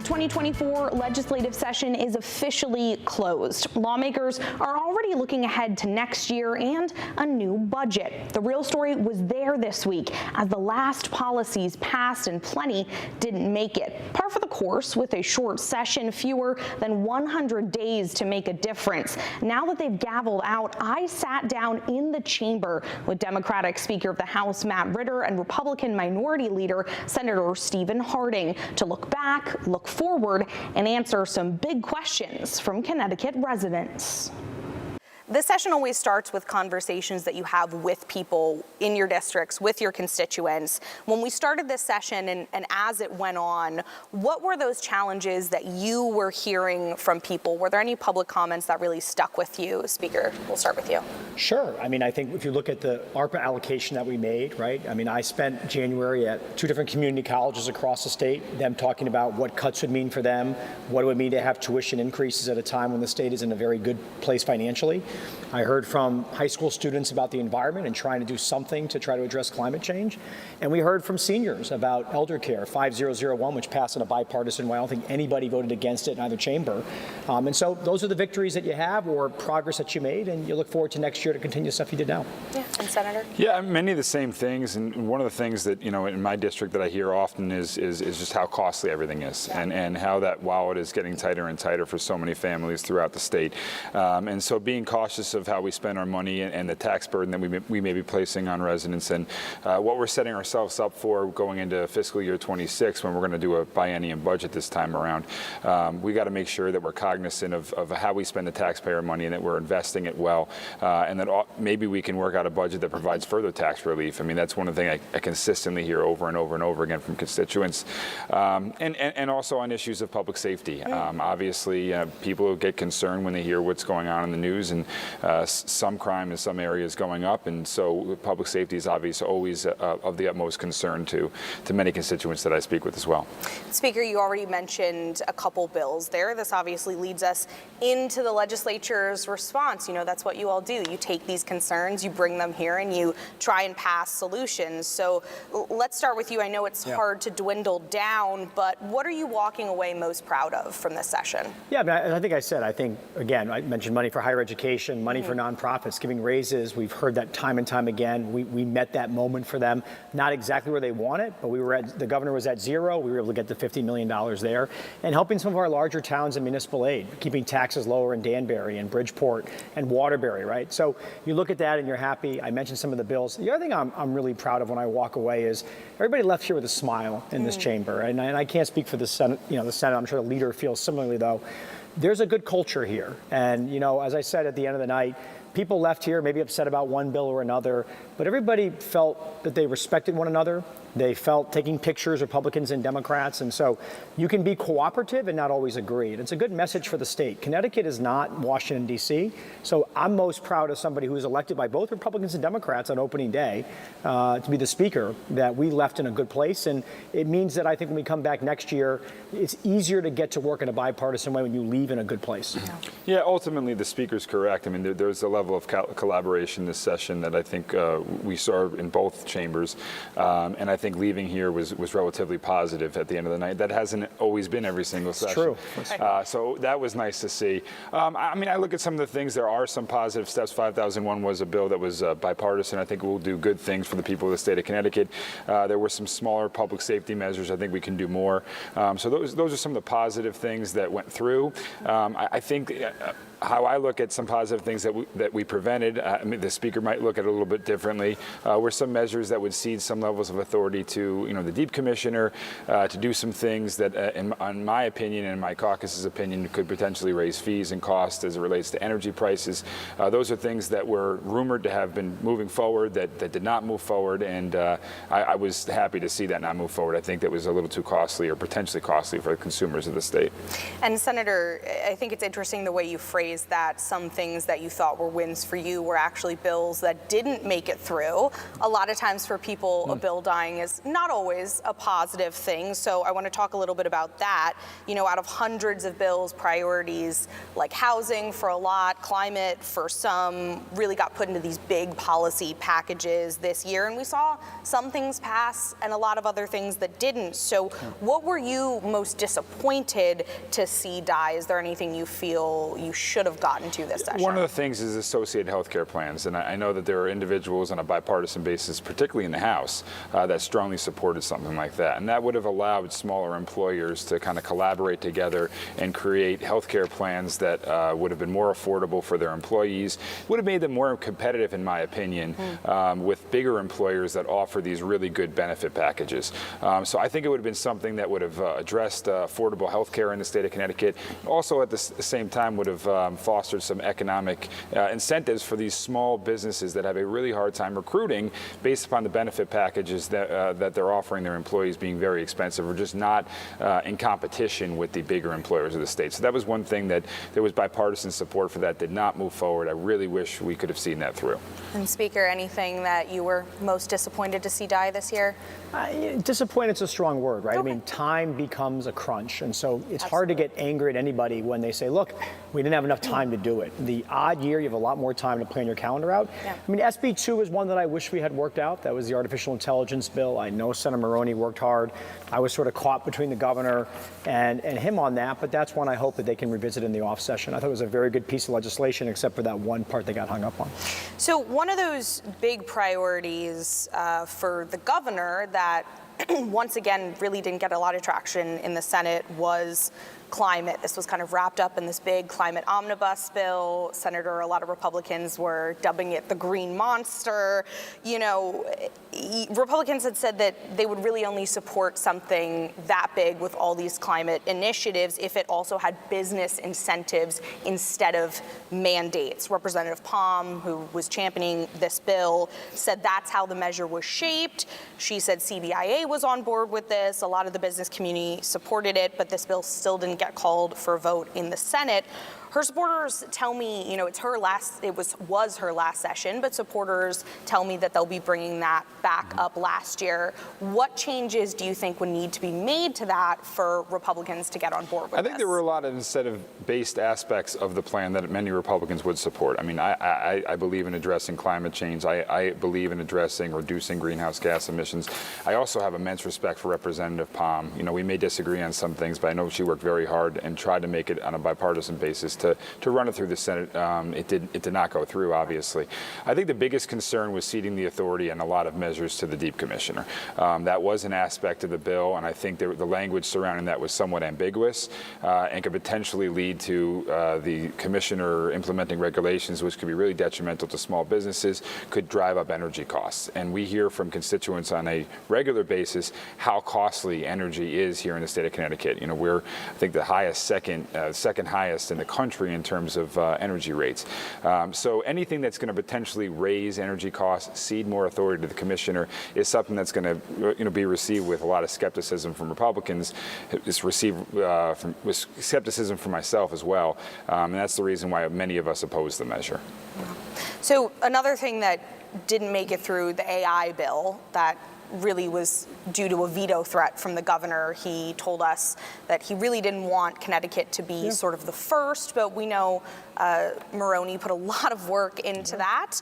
The 2024 legislative session is officially closed. Lawmakers are already looking ahead to next year and a new budget. The real story was there this week as the last policies passed and plenty didn't make it. Par for the course with a short session, fewer than 100 days to make a difference. Now that they've gavelled out, I sat down in the chamber with Democratic Speaker of the House Matt Ritter and Republican Minority Leader Senator Stephen Harding to look back, look forward, and answer some big questions from Connecticut residents. This session always starts with conversations that you have with people in your districts, with your constituents. When we started this session and as it went on, what were those challenges that you were hearing from people? Were there any public comments that really stuck with you? Speaker, we'll start with you. Sure. I mean, I think if you look at the ARPA allocation that we made, right? I mean, I spent January at 2 different community colleges across the state, them talking about what cuts would mean for them, what it would mean to have tuition increases at a time when the state is in a very good place financially. I heard from high school students about the environment and trying to do something to try to address climate change. And we heard from seniors about elder care 5001, which passed in a bipartisan way. I don't think anybody voted against it in either chamber. And so those are the victories that you have or progress that you made, and you look forward to next year to continue the stuff you did now. Yeah, and Senator? Yeah, many of the same things. And one of the things that, you know, in my district that I hear often is just how costly everything is, yeah, and how that wallet is getting tighter and tighter for so many families throughout the state. And so being cautious of how we spend our money and the tax burden that we may be placing on residents, and what we're setting ourselves up for going into fiscal year 26 when we're going to do a biennium budget this time around. We got to make sure that we're cognizant of how we spend the taxpayer money and that we're investing it well, and that maybe we can work out a budget that provides further tax relief. I mean, that's one of the things I consistently hear over and over and over again from constituents, and also on issues of public safety. Obviously, people get concerned when they hear what's going on in the news, and some crime in some areas going up, and so public safety is obviously always of the utmost concern to many constituents that I speak with as well. Speaker, you already mentioned a couple bills there. This obviously leads us into the legislature's response. You know, that's what you all do. You take these concerns, you bring them here, and you try and pass solutions. So let's start with you. I know it's hard to dwindle down, but what are you walking away most proud of from this session? Yeah, I think I think, again, I mentioned money for higher education, money for nonprofits, giving raises. We've heard that time and time again. We met that moment for them. Not exactly where they want it, but the governor was at 0. We were able to get the $50 million there, and helping some of our larger towns in municipal aid, keeping taxes lower in Danbury and Bridgeport and Waterbury, right? So you look at that and you're happy. I mentioned some of the bills. The other thing I'm really proud of when I walk away is everybody left here with a smile in this chamber, and I can't speak for the Senate. You know, the Senate. I'm sure the leader feels similarly, though. There's a good culture here, and you know, as I said at the end of the night, people left here maybe upset about one bill or another, but everybody felt that they respected one another. They felt taking pictures, Republicans and Democrats, and so you can be cooperative and not always agree. And it's a good message for the state. Connecticut is not Washington, D.C., so I'm most proud of somebody who was elected by both Republicans and Democrats on opening day to be the speaker, that we left in a good place. And it means that I think when we come back next year, it's easier to get to work in a bipartisan way when you leave in a good place. Yeah, ultimately the speaker's correct. I mean, there's a level of collaboration this session that I think we saw in both chambers, and I think leaving here was relatively positive at the end of the night. That hasn't always been every single session. True. So that was nice to see. I mean, I look at some of the things. There are some positive steps. 5001 was a bill that was bipartisan. I think it will do good things for the people of the state of Connecticut. There were some smaller public safety measures. I think we can do more. So those are some of the positive things that went through. I think how I look at some positive things that we prevented, I mean, the speaker might look at it a little bit differently, were some measures that would cede some levels of authority to, you know, the Deep Commissioner to do some things that, in my opinion and my caucus's opinion, could potentially raise fees and costs as it relates to energy prices. Those are things that were rumored to have been moving forward that did not move forward, and I was happy to see that not move forward. I think that was a little too costly or potentially costly for the consumers of the state. And Senator, I think it's interesting the way you phrase phrase that some things that you thought were wins for you were actually bills that didn't make it through. A lot of times for people, a bill dying is not always a positive thing. So I want to talk a little bit about that. You know, out of hundreds of bills, priorities like housing for a lot, climate for some, really got put into these big policy packages this year. And we saw some things pass and a lot of other things that didn't. So what were you most disappointed to see die? Is there anything you feel you should have gotten to this session? One of the things is associated healthcare plans, and I know that there are individuals on a bipartisan basis, particularly in the House, that strongly supported something like that, and that would have allowed smaller employers to kind of collaborate together and create healthcare plans that would have been more affordable for their employees, would have made them more competitive, in my opinion, with bigger employers that offer these really good benefit packages. So I think it would have been something that would have addressed affordable healthcare in the state of Connecticut. Also, at the same time, would have fostered some economic incentives for these small businesses that have a really hard time recruiting based upon the benefit packages that they're offering their employees being very expensive or just not in competition with the bigger employers of the state. So that was one thing that there was bipartisan support for that did not move forward. I really wish we could have seen that through. And Speaker, anything that you were most disappointed to see die this year? Disappointed's a strong word, right? Okay. I mean, time becomes a crunch, and so it's hard to get angry at anybody when they say, look, we didn't have enough time to do it. The odd year, you have a lot more time to plan your calendar out. Yeah. I mean, SB 2 is one that I wish we had worked out. That was the artificial intelligence bill. I know Senator Maroney worked hard. I was sort of caught between the governor and him on that, but that's one I hope that they can revisit in the off session. I thought it was a very good piece of legislation, except for that one part they got hung up on. So one of those big priorities for the governor that once again really didn't get a lot of traction in the Senate was climate. This was kind of wrapped up in this big climate omnibus bill. A lot of Republicans were dubbing it the green monster. You know, Republicans had said that they would really only support something that big with all these climate initiatives if it also had business incentives instead of mandates. Representative Palm, who was championing this bill, said that's how the measure was shaped. She said CBIA was on board with this. A lot of the business community supported it, but this bill still didn't get called for a vote in the Senate. Her supporters tell me, you know, was her last session, but supporters tell me that they'll be bringing that back up last year. What changes do you think would need to be made to that for Republicans to get on board with this? I think there were a lot of incentive-based aspects of the plan that many Republicans would support. I mean, I believe in addressing climate change. I believe in reducing greenhouse gas emissions. I also have immense respect for Representative Palm. You know, we may disagree on some things, but I know she worked very hard and tried to make it on a bipartisan basis to run it through the Senate. It did not go through, obviously. I think the biggest concern was ceding the authority and a lot of measures to the Deep Commissioner. That was an aspect of the bill, and I think the language surrounding that was somewhat ambiguous and could potentially lead to the commissioner implementing regulations which could be really detrimental to small businesses, could drive up energy costs. And we hear from constituents on a regular basis how costly energy is here in the state of Connecticut. You know, we're, I think, the highest, second highest in the country in terms of energy rates. So anything that's going to potentially raise energy costs, cede more authority to the commissioner, is something that's going to be received with a lot of skepticism from Republicans. It's received with skepticism from myself as well, and that's the reason why many of us oppose the measure. So another thing that didn't make it through, the AI bill that really was due to a veto threat from the governor. He told us that he really didn't want Connecticut to be sort of the first, but we know Maroney put a lot of work into that.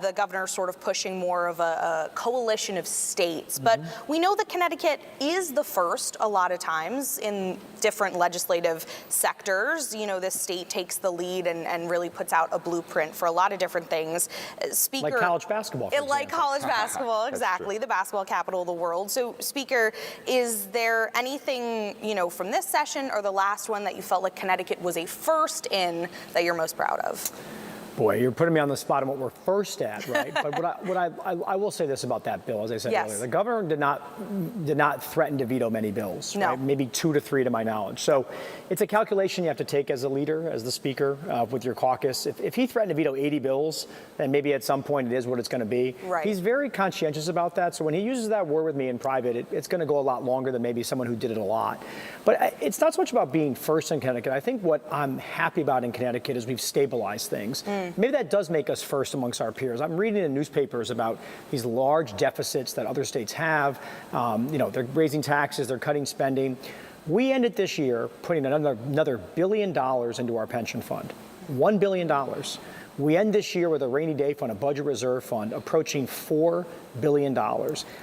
The governor sort of pushing more of a coalition of states. But we know that Connecticut is the first a lot of times in different legislative sectors. You know, this state takes the lead and really puts out a blueprint for a lot of different things. Speaker, like college basketball, for like example. college basketball, exactly, the basketball capital of the world. So, Speaker, is there anything, you know, from this session or the last one that you felt like Connecticut was a first in that you're most proud of? Boy, you're putting me on the spot on what we're first at, right? But I will say this about that bill, as I said earlier. The governor did not threaten to veto many bills, No. right? Maybe 2 to 3 to my knowledge. So it's a calculation you have to take as a leader, as the speaker, with your caucus. If he threatened to veto 80 bills, then maybe at some point it is what it's going to be. Right. He's very conscientious about that. So when he uses that word with me in private, it's going to go a lot longer than maybe someone who did it a lot. But it's not so much about being first in Connecticut. I think what I'm happy about in Connecticut is we've stabilized things. Maybe that does make us first amongst our peers. I'm reading in newspapers about these large deficits that other states have. They're raising taxes, they're cutting spending. We ended this year putting another $1 billion into our pension fund. $1 billion. We end this year with a rainy day fund, a budget reserve fund, approaching $4 billion.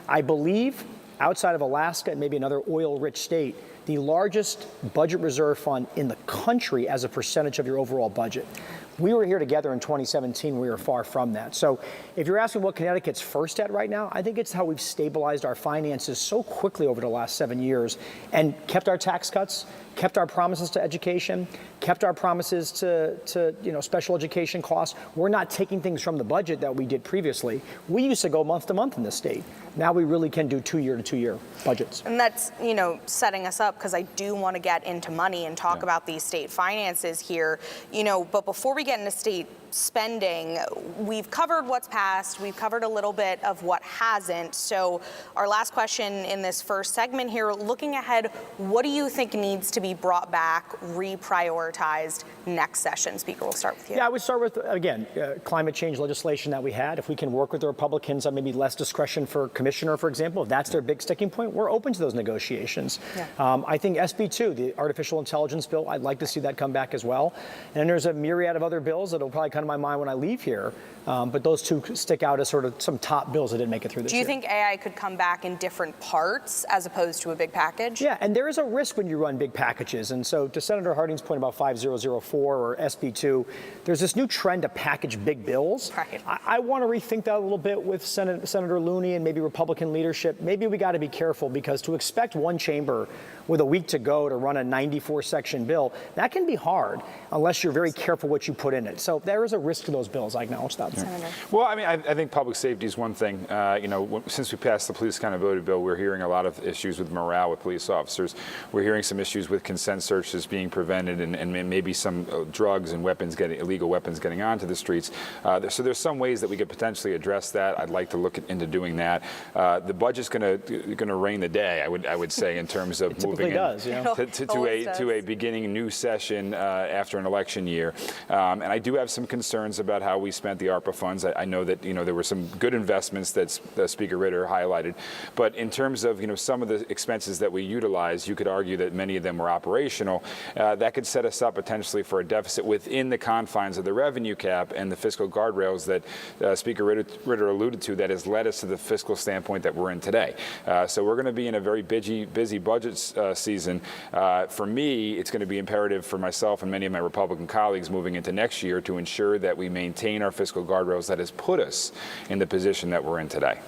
I believe, outside of Alaska and maybe another oil-rich state, the largest budget reserve fund in the country as a percentage of your overall budget. We were here together in 2017. We were far from that. So if you're asking what Connecticut's first at right now, I think it's how we've stabilized our finances so quickly over the last 7 years and kept our tax cuts, kept our promises to education, kept our promises to special education costs. We're not taking things from the budget that we did previously. We used to go month to month in this state. Now we really can do 2 year to 2 year budgets. And that's, setting us up, because I do want to get into money and talk about these state finances here. But before we get into state spending, we've covered what's passed, we've covered a little bit of what hasn't. So our last question in this first segment here, looking ahead, what do you think needs to be brought back, reprioritized next session? Speaker, we'll start with you. Yeah, I would start with, again, climate change legislation that we had. If we can work with the Republicans on maybe less discretion for commissioner, for example, if that's their big sticking point, we're open to those negotiations. I think SB2, the artificial intelligence bill, I'd like to see that come back as well. And then there's a myriad of other bills that'll probably come to my mind when I leave here. But those two stick out as sort of some top bills that didn't make it through this year. Do you think AI could come back in different parts as opposed to a big package? Yeah, and there is a risk when you run big packages. And so to Senator Harding's point about 5004 or SB2, there's this new trend to package big bills. Right. I want to rethink that a little bit with Senator Looney and maybe Republican leadership. Maybe we got to be careful, because to expect one chamber with a week to go to run a 94-section bill, that can be hard unless you're very careful what you put in it. So there is a risk to those bills. I acknowledge that. Well, I think public safety is one thing. Since we passed the police accountability bill, we're hearing a lot of issues with morale with police officers. We're hearing some issues with consent searches being prevented, and maybe some drugs and illegal weapons getting onto the streets. So there's some ways that we could potentially address that. I'd like to look into doing that. The budget's going to reign the day, I would say, in terms of moving to a beginning new session after an election year. And I do have some concerns about how we spent the ARPA funds. I know that there were some good investments that Speaker Ritter highlighted, but in terms of some of the expenses that we utilized, you could argue that many of them were operational. That could set us up potentially for a deficit within the confines of the revenue cap and the fiscal guardrails that Speaker Ritter alluded to, that has led us to the fiscal standpoint that we're in today. So we're going to be in a very busy budget season. For me, it's going to be imperative for myself and many of my Republican colleagues moving into next year to ensure that we maintain our fiscal guardrails that has put us in the position that we're in today.